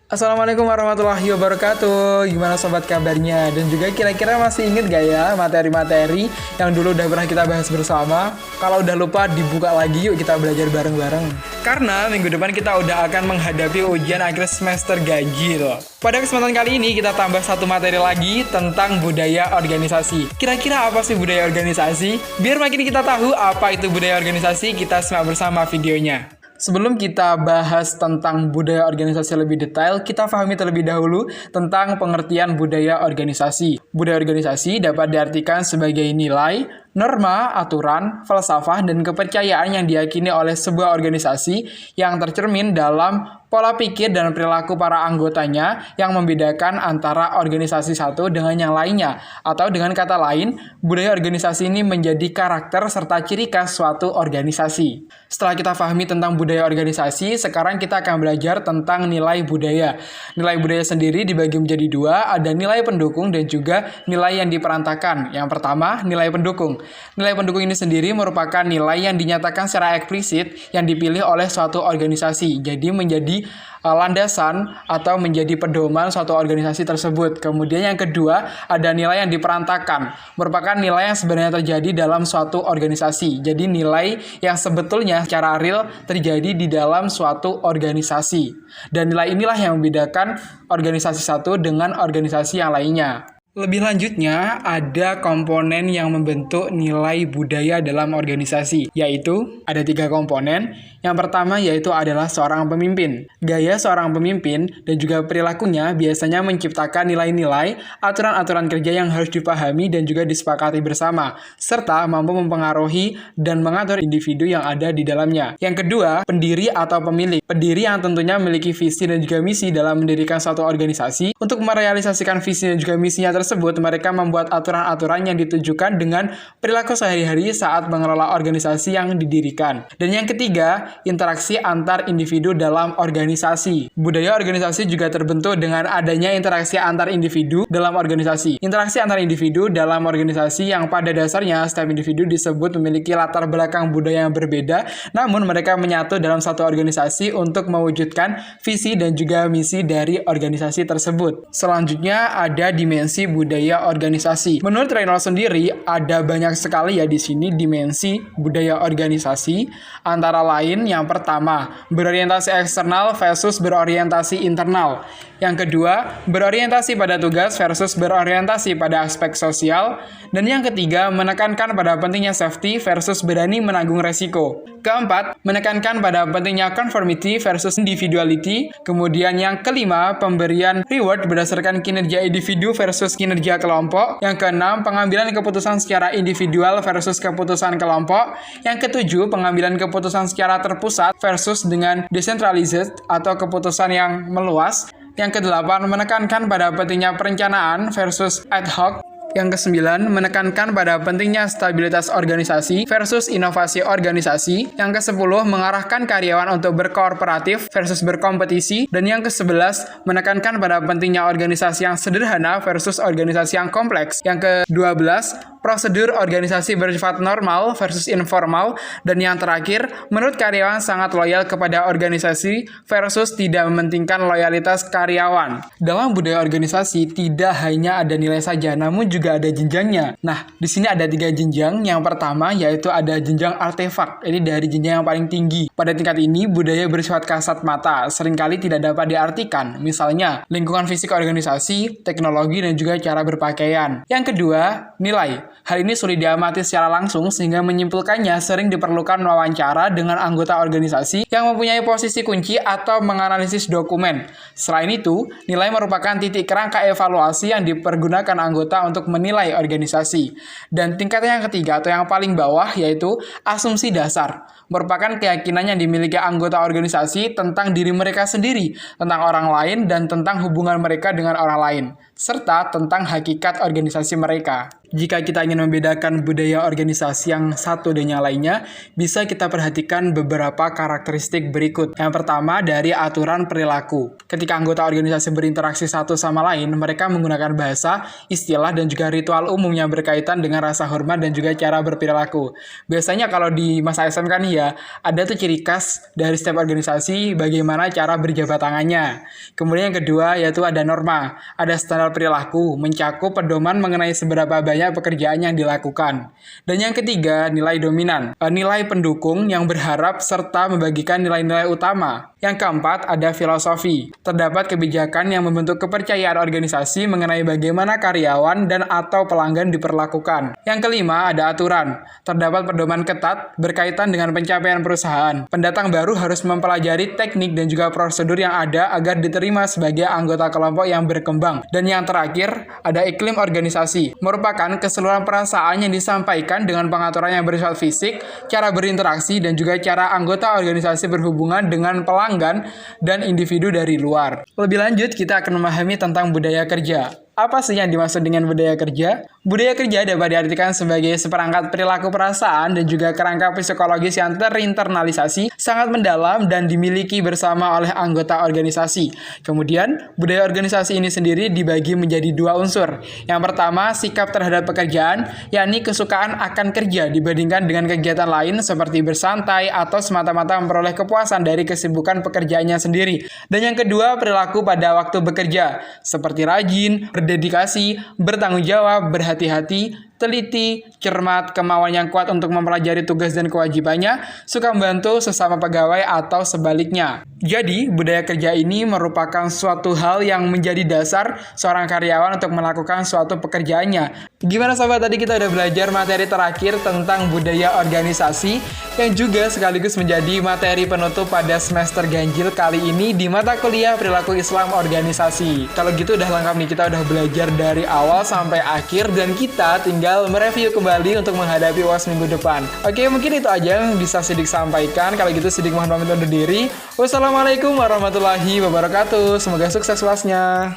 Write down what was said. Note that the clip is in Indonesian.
Assalamualaikum warahmatullahi wabarakatuh. Gimana sobat kabarnya? Dan juga kira-kira masih inget gak ya materi-materi yang dulu udah pernah kita bahas bersama? Kalau udah lupa dibuka lagi, yuk kita belajar bareng-bareng. Karena minggu depan kita udah akan menghadapi ujian akhir semester gaji loh. Pada kesempatan kali ini kita tambah satu materi lagi tentang budaya organisasi. Kira-kira apa sih budaya organisasi? Biar makin kita tahu apa itu budaya organisasi, kita simak bersama videonya. Sebelum kita bahas tentang budaya organisasi lebih detail, kita pahami terlebih dahulu tentang pengertian budaya organisasi. Budaya organisasi dapat diartikan sebagai nilai, norma, aturan, falsafah, dan kepercayaan yang diyakini oleh sebuah organisasi yang tercermin dalam pola pikir dan perilaku para anggotanya yang membedakan antara organisasi satu dengan yang lainnya. Atau dengan kata lain, budaya organisasi ini menjadi karakter serta ciri khas suatu organisasi. Setelah kita pahami tentang budaya organisasi, sekarang kita akan belajar tentang nilai budaya. Nilai budaya sendiri dibagi menjadi dua, ada nilai pendukung dan juga nilai yang diperantakan. Yang pertama, nilai pendukung. Nilai pendukung ini sendiri merupakan nilai yang dinyatakan secara eksplisit yang dipilih oleh suatu organisasi. Jadi menjadi landasan atau menjadi pedoman suatu organisasi tersebut. Kemudian yang kedua, ada nilai yang diperantakan. Merupakan nilai yang sebenarnya terjadi dalam suatu organisasi. Jadi nilai yang sebetulnya secara real terjadi di dalam suatu organisasi. Dan nilai inilah yang membedakan organisasi satu dengan organisasi yang lainnya. Lebih lanjutnya, ada komponen yang membentuk nilai budaya dalam organisasi, yaitu ada 3 komponen. Yang pertama yaitu adalah seorang pemimpin. Gaya seorang pemimpin dan juga perilakunya biasanya menciptakan nilai-nilai, aturan-aturan kerja yang harus dipahami dan juga disepakati bersama, serta mampu mempengaruhi dan mengatur individu yang ada di dalamnya. Yang kedua, pendiri atau pemilik. Pendiri yang tentunya memiliki visi dan juga misi dalam mendirikan suatu organisasi. Untuk merealisasikan visi dan juga misinya tersebut, mereka membuat aturan-aturan yang ditujukan dengan perilaku sehari-hari saat mengelola organisasi yang didirikan. Dan yang ketiga, interaksi antar individu dalam organisasi. Budaya organisasi juga terbentuk dengan adanya interaksi antar individu dalam organisasi. Interaksi antar individu dalam organisasi yang pada dasarnya setiap individu disebut memiliki latar belakang budaya yang berbeda, namun mereka menyatu dalam satu organisasi untuk mewujudkan visi dan juga misi dari organisasi tersebut. Selanjutnya ada dimensi budaya organisasi. Menurut Reynolds sendiri, ada banyak sekali ya di sini dimensi budaya organisasi, antara lain yang pertama, berorientasi eksternal versus berorientasi internal. Yang kedua, berorientasi pada tugas versus berorientasi pada aspek sosial. Dan yang ketiga, menekankan pada pentingnya safety versus berani menanggung resiko. Keempat, menekankan pada pentingnya conformity versus individuality. Kemudian yang kelima, pemberian reward berdasarkan kinerja individu versus kinerja kelompok. Yang keenam, pengambilan keputusan secara individual versus keputusan kelompok. Yang ketujuh, pengambilan keputusan secara terpusat versus dengan decentralized atau keputusan yang meluas. Yang kedelapan, menekankan pada pentingnya perencanaan versus ad hoc. Yang kesembilan, menekankan pada pentingnya stabilitas organisasi versus inovasi organisasi. Yang kesepuluh, mengarahkan karyawan untuk berkooperatif versus berkompetisi. Dan yang ke-11, menekankan pada pentingnya organisasi yang sederhana versus organisasi yang kompleks. Yang ke-12, prosedur organisasi bersifat normal versus informal. Dan yang terakhir, menurut karyawan sangat loyal kepada organisasi versus tidak mementingkan loyalitas karyawan. Dalam budaya organisasi, tidak hanya ada nilai saja, namun juga ada jenjangnya. Nah, di sini ada 3 jenjang. Yang pertama yaitu ada jenjang artefak. Ini dari jenjang yang paling tinggi. Pada tingkat ini, budaya bersifat kasat mata, seringkali tidak dapat diartikan. Misalnya, lingkungan fisik organisasi, teknologi, dan juga cara berpakaian. Yang kedua, nilai. Hal ini sulit diamati secara langsung sehingga menyimpulkannya sering diperlukan wawancara dengan anggota organisasi yang mempunyai posisi kunci atau menganalisis dokumen. Selain itu, nilai merupakan titik kerangka evaluasi yang dipergunakan anggota untuk menilai organisasi. Dan tingkat yang ketiga atau yang paling bawah yaitu asumsi dasar. Merupakan keyakinan yang dimiliki anggota organisasi tentang diri mereka sendiri, tentang orang lain, dan tentang hubungan mereka dengan orang lain, serta tentang hakikat organisasi mereka. Jika kita ingin membedakan budaya organisasi yang satu dan yang lainnya, bisa kita perhatikan beberapa karakteristik berikut. Yang pertama, dari aturan perilaku. Ketika anggota organisasi berinteraksi satu sama lain, mereka menggunakan bahasa, istilah, dan juga ritual umum yang berkaitan dengan rasa hormat dan juga cara berperilaku. Biasanya kalau di masa SMK nih ya, ada tuh ciri khas dari setiap organisasi bagaimana cara berjabat tangannya. Kemudian yang kedua, yaitu ada norma. Ada standar perilaku, mencakup pedoman mengenai seberapa banyak pekerjaan yang dilakukan. Dan yang ketiga, nilai dominan. Nilai pendukung yang berharap serta membagikan nilai-nilai utama. Yang keempat, ada filosofi. Terdapat kebijakan yang membentuk kepercayaan organisasi mengenai bagaimana karyawan dan atau pelanggan diperlakukan. Yang kelima, ada aturan. Terdapat pedoman ketat berkaitan dengan pencapaian perusahaan. Pendatang baru harus mempelajari teknik dan juga prosedur yang ada agar diterima sebagai anggota kelompok yang berkembang. Dan yang terakhir, ada iklim organisasi. Merupakan keseluruhan perasaan yang disampaikan dengan pengaturan yang bersifat fisik, cara berinteraksi, dan juga cara anggota organisasi berhubungan dengan pelanggan dan individu dari luar. Lebih lanjut, kita akan memahami tentang budaya kerja. Apa sih yang dimaksud dengan budaya kerja? Budaya kerja dapat diartikan sebagai seperangkat perilaku perasaan dan juga kerangka psikologis yang terinternalisasi, sangat mendalam dan dimiliki bersama oleh anggota organisasi. Kemudian, budaya organisasi ini sendiri dibagi menjadi dua unsur. Yang pertama, sikap terhadap pekerjaan, yakni kesukaan akan kerja dibandingkan dengan kegiatan lain seperti bersantai atau semata-mata memperoleh kepuasan dari kesibukan pekerjaannya sendiri. Dan yang kedua, perilaku pada waktu bekerja, seperti rajin, berdedikasi, bertanggung jawab, berhati-hati, teliti, cermat, kemauan yang kuat untuk mempelajari tugas dan kewajibannya, suka membantu sesama pegawai atau sebaliknya. Jadi, budaya kerja ini merupakan suatu hal yang menjadi dasar seorang karyawan untuk melakukan suatu pekerjaannya. Gimana sobat, tadi kita udah belajar materi terakhir tentang budaya organisasi yang juga sekaligus menjadi materi penutup pada semester ganjil kali ini di mata kuliah perilaku Islam organisasi. Kalau gitu udah lengkap nih, kita udah belajar dari awal sampai akhir dan kita tinggal mereview kembali untuk menghadapi UAS minggu depan. Oke, mungkin itu aja yang bisa Sidik sampaikan. Kalau gitu Sidik mohon pamit undur diri. Wassalamualaikum warahmatullahi wabarakatuh. Semoga sukses UASnya.